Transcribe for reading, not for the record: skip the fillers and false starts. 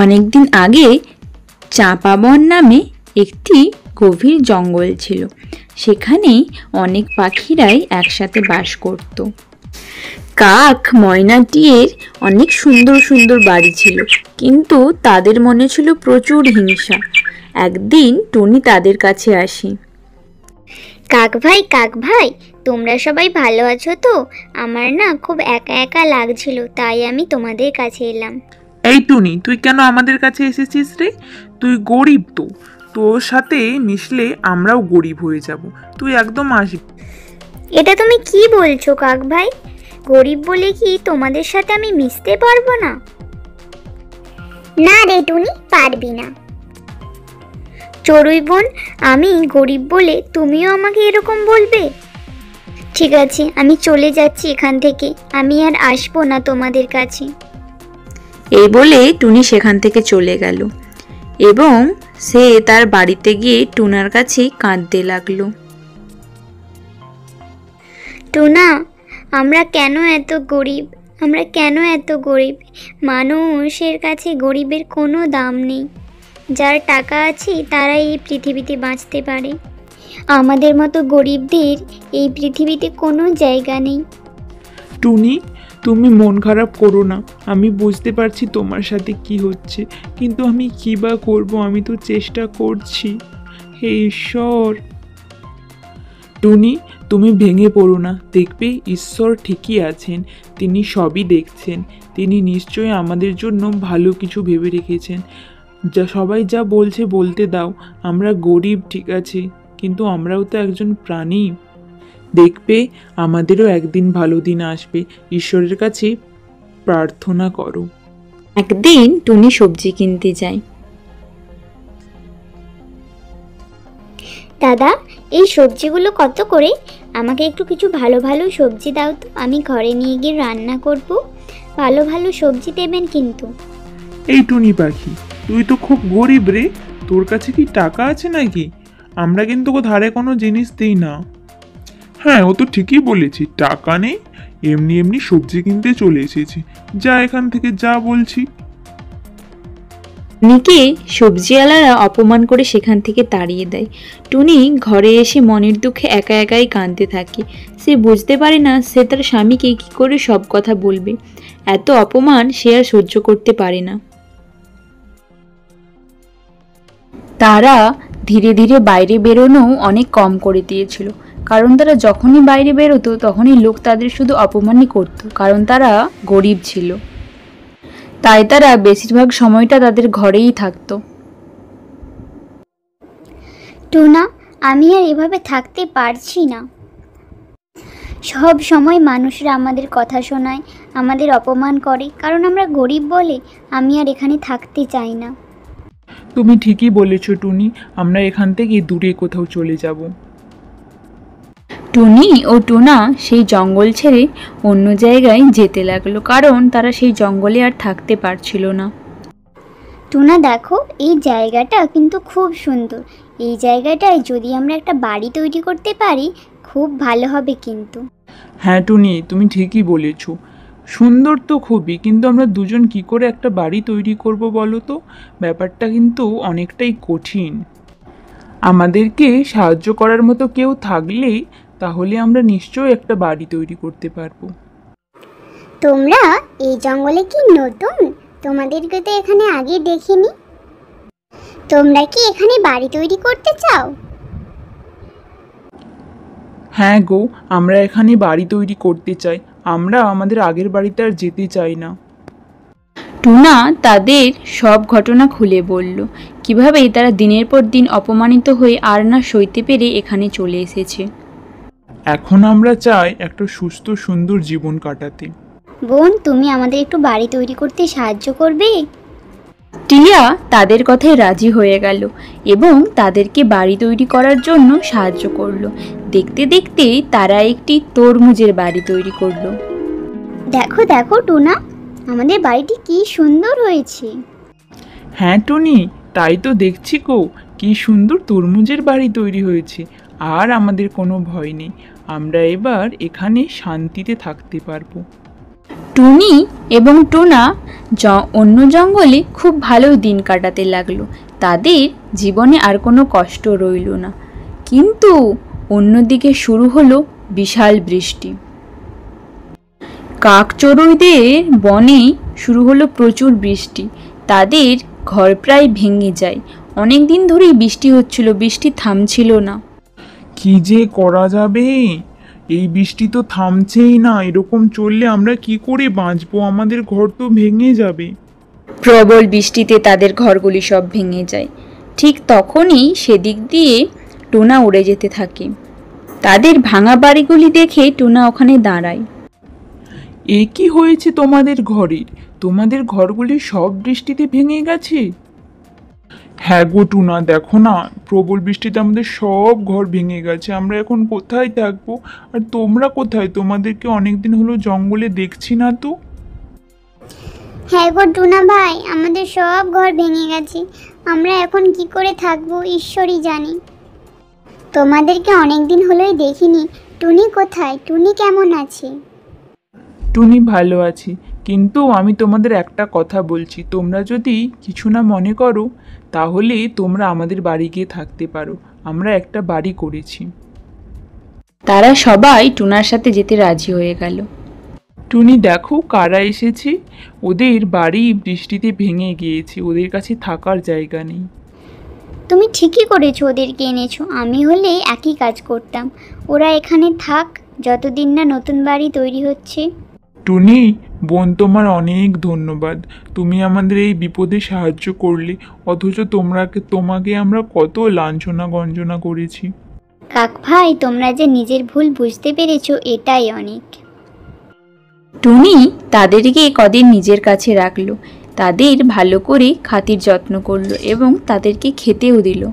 অনেকদিন আগে চাঁপা বন নামে একটি গভীর জঙ্গল ছিল। সেখানে অনেক পাখিরাই একসাথে বাস করত। কাক ময়নাটির অনেক সুন্দর সুন্দর বাড়ি ছিল, কিন্তু তাদের মনে ছিল প্রচুর হিংসা। একদিন টুনি তাদের কাছে আসে। কাক ভাই, তোমরা সবাই ভালো আছো তো? আমার না খুব একা একা লাগছিল, তাই আমি তোমাদের কাছে এলাম। এই টুনি, তুই কেন আমাদের কাছে এসেছিস রে? তুই গরিব, তো তোর সাথে মিশলে আমরাও গরিব হয়ে যাব। তুই একদম আসবি। এটা তুমি কি বলছো কাক ভাই? গরিব বলে কি তোমাদের সাথে আমি মিশতে পারবো না? না রে টুনি, পারবি না। চড়ুই বোন, আমি গরিব বলে তুমিও আমাকে এরকম বলবে? ঠিক আছে, আমি চলে যাচ্ছি এখান থেকে। আমি আর আসবো না তোমাদের কাছে। এই বলে টুনি সেখান থেকে চলে গেল এবং সে তার বাড়িতে গিয়ে টুনার কাছে কাঁদতে লাগলো। টুনা, আমরা কেন এত গরিব? মানুষের কাছে গরিবের কোনো দাম নেই। যার টাকা আছে তারাই এই পৃথিবীতে বাঁচতে পারে। আমাদের মতো গরিবদের এই পৃথিবীতে কোনো জায়গা নেই। টুনি, তুমি মন খারাপ করো না। আমি বুঝতে পারছি তোমার সাথে কি হচ্ছে, কিন্তু আমি কি বা করবো? আমি তো চেষ্টা করছি। হে ঈশ্বর! টুনি, তুমি ভেঙে পড়ো না। দেখবে ঈশ্বর ঠিকই আছেন, তিনি সবই দেখছেন। তিনি নিশ্চয়ই আমাদের জন্য ভালো কিছু ভেবে রেখেছেন। সবাই যা বলছে বলতে দাও। আমরা গরিব ঠিক আছে, কিন্তু আমরাও তো একজন প্রাণী। দেখবে আমাদেরও একদিন ভালো দিন আসবে। ঈশ্বরের কাছে প্রার্থনা করো। একদিন টুনি সবজি কিনতে যায়। দাদা, এই সবজিগুলো কত করে? আমাকে একটু কিছু ভালো ভালো সবজি দাও তো, আমি ঘরে নিয়ে গিয়ে রান্না করব। ভালো ভালো সবজি দেবেন কিন্তু। এই টুনি পাখি, তুই তো খুব গরিব রে। তোর কাছে কি টাকা আছে নাকি? আমরা কিন্তু ধারে কোনো জিনিস দিই না। হ্যাঁ, ও তো ঠিকই বলেছি, টাকা নেই, এমনি এমনি সবজি কিনতে চলে এসেছি। যা এখান থেকে, যা বলছি। টুনিকে সবজিওয়ালারা অপমান করে সেখান থেকে তাড়িয়ে দেয়। টুনি ঘরে এসে মনের দুঃখে একা একাই কাঁদতে থাকে। সে বুঝতে পারে না সে তার স্বামীকে কি করে সব কথা বলবে। এত অপমান সে আর সহ্য করতে পারে না। তারা ধীরে ধীরে বাইরে বেরোনো অনেক কম করে দিয়েছিল, কারণ তারা যখনই বাইরে বেরোতো তখনই লোক তাদের শুধু অপমানই করত, কারণ তারা গরিব ছিল। তাই তারা বেশিরভাগ সময়টা তাদের ঘরেই থাকতো। টুনা, আমি আর এভাবে থাকতে পারছি না। সব সময় মানুষরা আমাদের কথা শোনায়, আমাদের অপমান করে, কারণ আমরা গরিব বলে। আমি আর এখানে থাকতে চাই না। তুমি ঠিকই বলেছ টুনি, আমরা এখান থেকে দূরে কোথাও চলে যাব। টুনি ও টুনা সেই জঙ্গল ছেড়ে অন্য জায়গায় যেতে লাগলো, কারণ তারা সেই জঙ্গলে আর থাকতে পারছিল না। টুনা দেখো, এই জায়গাটা কিন্তু খুব সুন্দর। এই জায়গাটায় যদি আমরা একটা বাড়ি তৈরি করতে পারি, খুব ভালো হবে কিন্তু। হ্যাঁ টুনি, তুমি ঠিকই বলেছ। সুন্দর তো খুবই, কিন্তু আমরা দুজন কি করে একটা বাড়ি তৈরি করব বলো তো? ব্যাপারটা কিন্তু অনেকটাই কঠিন। আমাদেরকে সাহায্য করার মতো কেউ থাকলেই তাহলে আমরা নিশ্চয়ই একটা বাড়ি তৈরি করতে পারবো। তোমরা এই জঙ্গলে কি নতুন? তোমাদেরকে তো এখানে আগে দেখিনি। তোমরা কি এখানে বাড়ি তৈরি করতে চাও? হ্যাঁ গো, আমরা এখানে বাড়ি তৈরি করতে চাই। আমরা আমাদের আগের বাড়িতে আর যেতে চাই না। টুনা তাদের সব ঘটনা খুলে বলল, কিভাবে তারা দিনের পর দিন অপমানিত হয়ে আর না সইতে পেরে এখানে চলে এসেছে। এখন আমরা চাই একটা সুস্থ সুন্দর জীবন কাটাতে। বোন, তুমি আমাদের একটু বাড়ি তৈরি করতে সাহায্য করবে? টিয়া তাদের কথায় রাজি হয়ে গেল এবং তাদেরকে বাড়ি তৈরি করার জন্য সাহায্য করলো। দেখতে দেখতে তারা একটি তরমুজের বাড়ি তৈরি করলো। দেখো দেখো টুনা, আমাদের বাড়িটি কি সুন্দর হয়েছে। হ্যাঁ টুনি, তাই তো দেখছি গো, কি সুন্দর তরমুজের বাড়ি তৈরি হয়েছে। আর আমাদের কোনো ভয় নেই, আমরা এবার এখানে শান্তিতে থাকতে পারবো। টুনি এবং টোনা অন্য জঙ্গলে খুব ভালো দিন কাটাতে লাগলো। তাদের জীবনে আর কোনো কষ্ট রইল না। কিন্তু অন্যদিকে শুরু হলো বিশাল বৃষ্টি। কাকচড়ুইদের বনে শুরু হলো প্রচুর বৃষ্টি। তাদের ঘর প্রায় ভেঙে যায়। অনেক দিন ধরেই বৃষ্টি হচ্ছিল, বৃষ্টি থামছিল না। কি যে করা যাবে, এই বৃষ্টি তো থামছেই না। এরকম চললে আমরা কি করে বাঁচবো? আমাদের ঘর তো ভেঙে যাবে। প্রবল বৃষ্টিতে তাদের ঘরগুলি সব ভেঙে যায়। ঠিক তখনই সেদিক দিয়ে টোনা উড়ে যেতে থাকে। তাদের ভাঙা বাড়িগুলি দেখে টোনা ওখানে দাঁড়ায়। এ কি হয়েছে তোমাদের ঘরের? তোমাদের ঘরগুলি সব বৃষ্টিতে ভেঙে গেছে? হ্যাঁ গো টুনা, দেখো না, প্রবল বৃষ্টিতে আমাদের সব ঘর ভেঙে গেছে। আমরা এখন কোথায় থাকবো? আর তোমরা কোথায়? তোমাদেরকে অনেকদিন হলো জঙ্গলে দেখছি না তো। হ্যাঁ গো টুনা ভাই, আমাদের সব ঘর ভেঙে গেছে। আমরা এখন কি করে থাকবো ঈশ্বরই জানে। তোমাদেরকে অনেকদিন হলোই দেখিনি। টুনি কোথায়? টুনি কেমন আছে? টুনি ভালো আছি, কিন্তু আমি তোমাদের একটা কথা বলছি। তোমরা যদি কিছু না মনে করো, তাহলে তোমরা আমাদের বাড়ি গিয়ে থাকতে পারো। আমরা একটা বাড়ি করেছি। তারা সবাই টুনার সাথে যেতে রাজি হয়ে গেল। টুনি, দেখো কারা এসেছে। ওদের বাড়ি বৃষ্টিতে ভেঙে গিয়েছে, ওদের কাছে থাকার জায়গা নেই। তুমি ঠিকই করেছো ওদেরকে এনেছো। আমি হলে একই কাজ করতাম। ওরা এখানে থাক যতদিন না নতুন বাড়ি তৈরি হচ্ছে। টুনি বোন, তোমার অনেক ধন্যবাদ। তুমি আমাদের এই বিপদে সাহায্য করলে, অথচ তোমাকে আমরা কত লাঞ্ছনা গঞ্জনা করেছি। কাক ভাই, তোমরা যে নিজের ভুল বুঝতে পেরেছো, এটাই অনেক। টুনি তাদেরকে কদিন নিজের কাছে রাখলো। তাদের ভালো করে খাতির যত্ন করলো এবং তাদেরকে খেতেও দিল।